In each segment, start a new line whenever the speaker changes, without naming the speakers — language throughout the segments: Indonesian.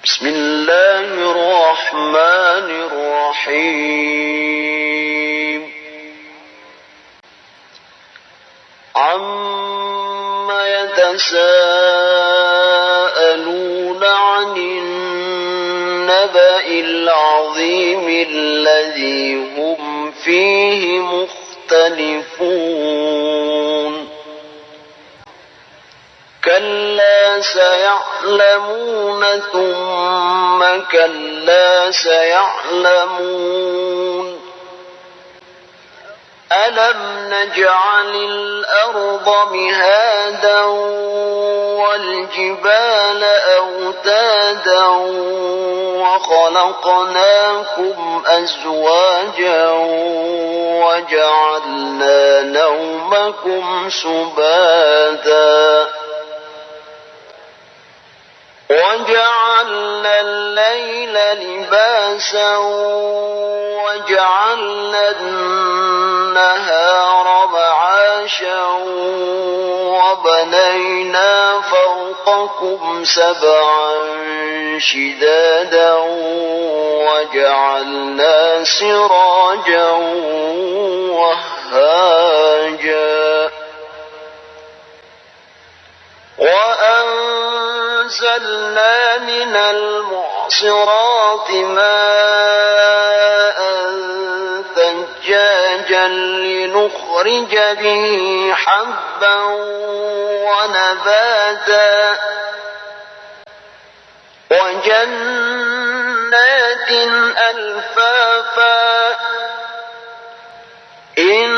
بسم الله الرحمن الرحيم عما يتساءلون عن النبأ العظيم الذي هم فيه مختلفون كلا سيعلمون ثم كلا سيعلمون ألم نجعل الأرض مهادا والجبال أوتادا وخلقناكم أزواجا وجعلنا نومكم سباتا وجعلنا الليل لباسا وجعلنا النهار معاشا وبنينا فوقكم سبعا شدادا وجعلنا سراجا وهاجا وأنزلنا من المعصرات ماء ثجاجا لنخرج به حبا ونباتا وجنات ألفافا إن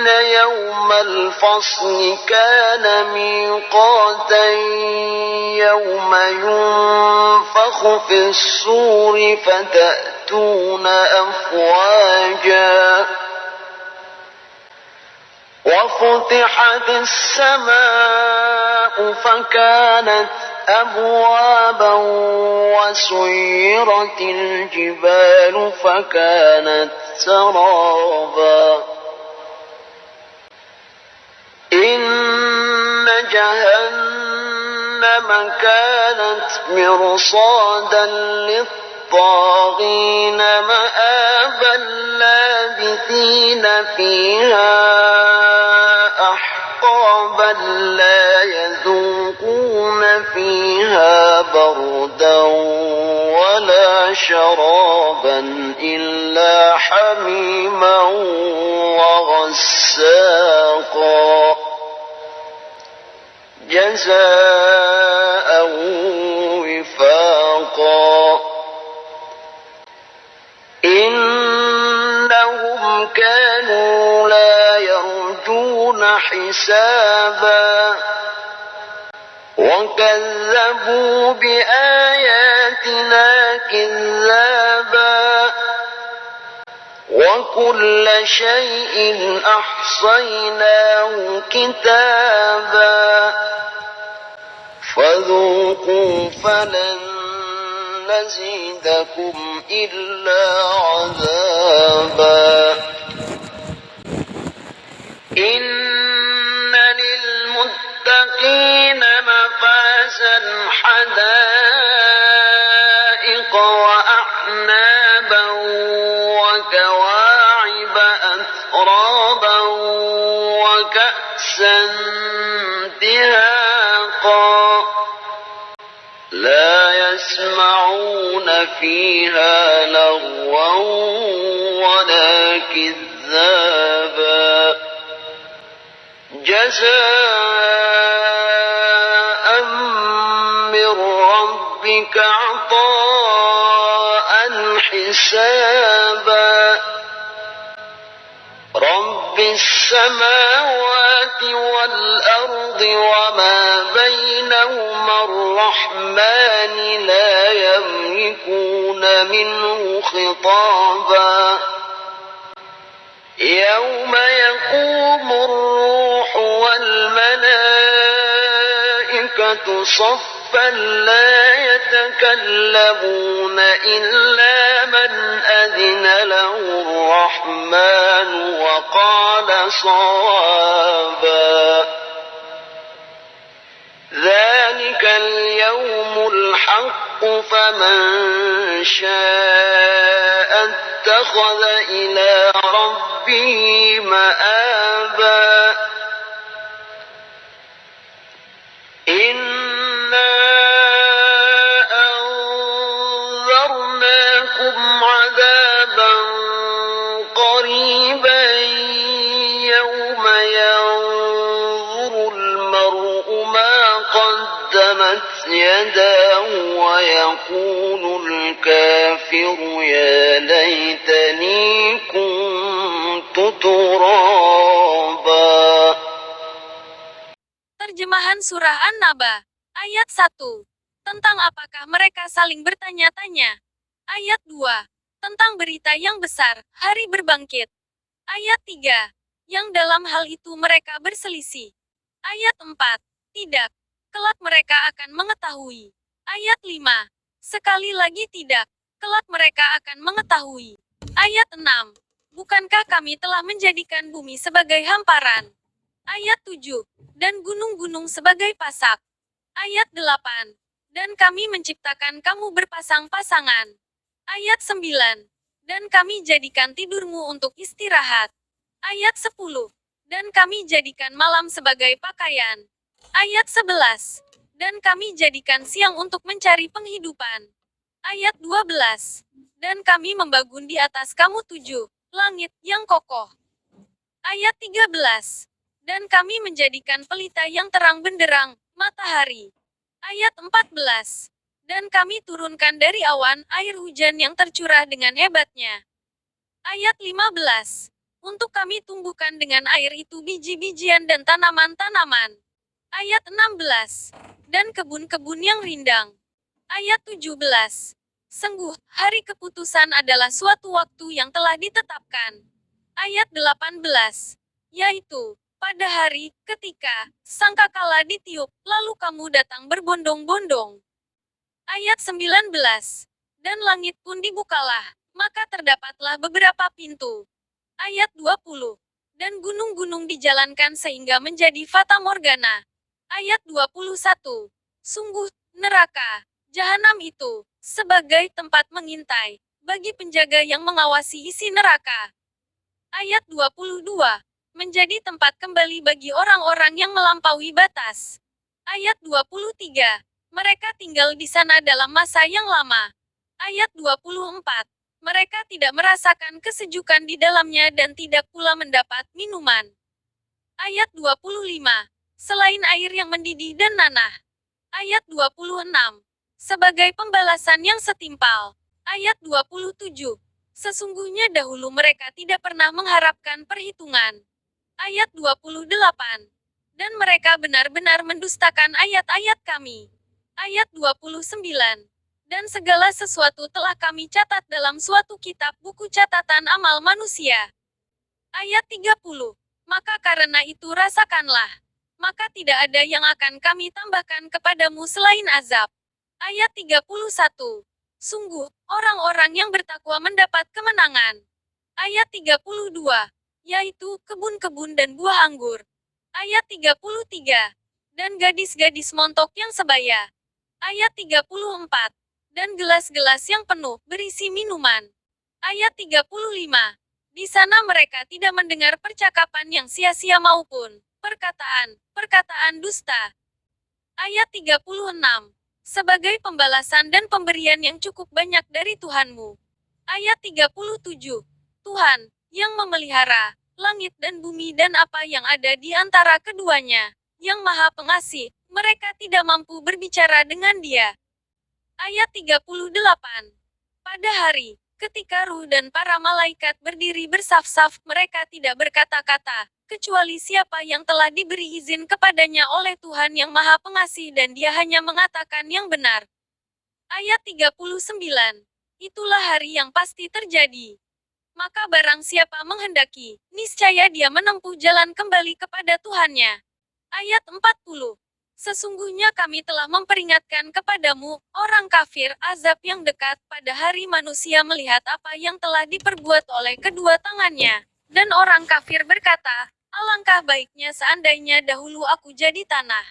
يوم الفصل كان ميقاتا يوم ينفخ في الصور فتأتون أفواجا وفتحت السماء فكانت أبوابا وسيرت الجبال فكانت سرابا إن جهنم كانت مرصادا للطاغين مآبا لابثين فيها أحقابا لا يذوقون فيها بردا ولا شرابا إلا حميما وغساقا جزاء وفاقا إنهم كانوا لا يرجون حسابا وكذبوا بآياتنا كذابا وكل شيء أحصيناه كتابا فذوقوا فلن نزيدكم إلا عذابا إن للمتقين مفازا حدائق وأعنابا وكواعب أترابا وكأسا دهاقا لا يسمعون فيها لغوا ولا كذابا جزاء من ربك عطاء حسابا رب السماوات والأرض وما بينهما الرحمن لا يملكون منه خطابا يوم يقوم الروح والملائكة صفا لا يتكلمون إلا من أذن له الرحمن وقال صوابا ذلك اليوم الحق الحق فمن شاء اتخذ إلى ربه مآبا إنا أنذرناكم عذابا قريبا يوم ينظر المرء ما قدمت يداه ويقول الكافر يا ليتني كنت ترابا.
Terjemahan Surah An-Naba, ayat 1. Tentang apakah mereka saling bertanya-tanya. Ayat 2. Tentang berita yang besar, hari berbangkit. Ayat 3. Yang dalam hal itu mereka berselisih. Ayat 4. Tidak. Kelak mereka akan mengetahui. Ayat 5. Sekali lagi tidak. Kelak mereka akan mengetahui. Ayat 6. Bukankah kami telah menjadikan bumi sebagai hamparan? Ayat 7. Dan gunung-gunung sebagai pasak. Ayat 8. Dan kami menciptakan kamu berpasang-pasangan. Ayat 9. Dan kami jadikan tidurmu untuk istirahat. Ayat 10. Dan kami jadikan malam sebagai pakaian. Ayat 11. Dan kami jadikan siang untuk mencari penghidupan. Ayat 12. Dan kami membangun di atas kamu 7 langit yang kokoh. Ayat 13. Dan kami menjadikan pelita yang terang benderang, matahari. Ayat 14. Dan kami turunkan dari awan air hujan yang tercurah dengan hebatnya. Ayat 15. Untuk kami tumbuhkan dengan air itu biji-bijian dan tanaman-tanaman. Ayat 16. Dan kebun-kebun yang rindang. Ayat 17. Sungguh, hari keputusan adalah suatu waktu yang telah ditetapkan. Ayat 18. Yaitu, pada hari, ketika, sangkakala ditiup, lalu kamu datang berbondong-bondong. Ayat 19. Dan langit pun dibukalah, maka terdapatlah beberapa pintu. Ayat 20. Dan gunung-gunung dijalankan sehingga menjadi fata morgana. Ayat 21. Sungguh, neraka, jahanam itu, sebagai tempat mengintai, bagi penjaga yang mengawasi isi neraka. Ayat 22. Menjadi tempat kembali bagi orang-orang yang melampaui batas. Ayat 23. Mereka tinggal di sana dalam masa yang lama. Ayat 24. Mereka tidak merasakan kesejukan di dalamnya dan tidak pula mendapat minuman. Ayat 25. Selain air yang mendidih dan nanah. Ayat 26. Sebagai pembalasan yang setimpal. Ayat 27. Sesungguhnya dahulu mereka tidak pernah mengharapkan perhitungan. Ayat 28. Dan mereka benar-benar mendustakan ayat-ayat kami. Ayat 29. Dan segala sesuatu telah kami catat dalam suatu kitab buku catatan amal manusia. Ayat 30. Maka karena itu rasakanlah. Maka tidak ada yang akan kami tambahkan kepadamu selain azab. Ayat 31. Sungguh, orang-orang yang bertakwa mendapat kemenangan. Ayat 32. Yaitu, kebun-kebun dan buah anggur. Ayat 33. Dan gadis-gadis montok yang sebaya. Ayat 34. Dan gelas-gelas yang penuh, berisi minuman. Ayat 35. Di sana mereka tidak mendengar percakapan yang sia-sia maupun perkataan dusta. Ayat 36. Sebagai pembalasan dan pemberian yang cukup banyak dari Tuhanmu. Ayat 37. Tuhan, yang memelihara langit dan bumi dan apa yang ada di antara keduanya, yang Maha Pengasih, mereka tidak mampu berbicara dengan Dia. Ayat 38. Pada hari, ketika ruh dan para malaikat berdiri bersaf-saf, mereka tidak berkata-kata, kecuali siapa yang telah diberi izin kepadanya oleh Tuhan yang Maha Pengasih dan Dia hanya mengatakan yang benar. Ayat 39. Itulah hari yang pasti terjadi. Maka barang siapa menghendaki, niscaya dia menempuh jalan kembali kepada Tuhannya. Ayat 40. Sesungguhnya kami telah memperingatkan kepadamu, orang kafir, azab yang dekat pada hari manusia melihat apa yang telah diperbuat oleh kedua tangannya. Dan orang kafir berkata, alangkah baiknya seandainya dahulu aku jadi tanah.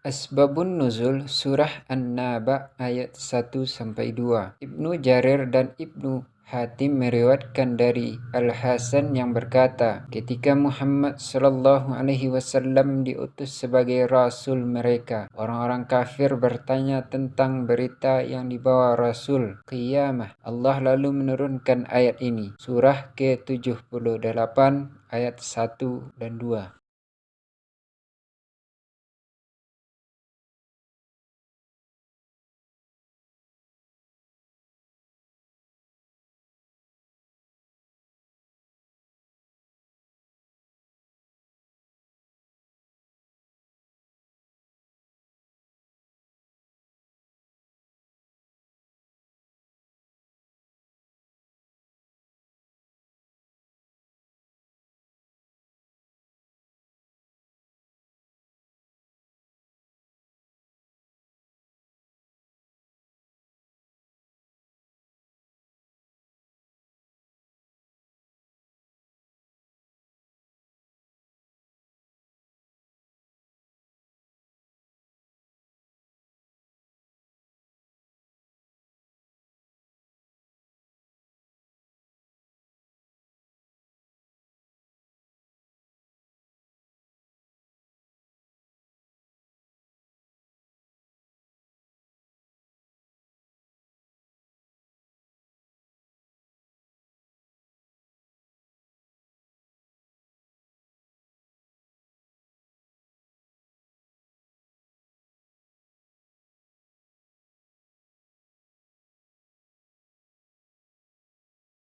Asbabun Nuzul Surah An-Naba ayat 1-2. Ibnu Jarir dan Ibnu Hatim meriwayatkan dari Al-Hasan yang berkata, ketika Muhammad SAW diutus sebagai rasul mereka, orang-orang kafir bertanya tentang berita yang dibawa rasul, qiyamah. Allah lalu menurunkan ayat ini, surah ke-78 ayat 1 dan 2.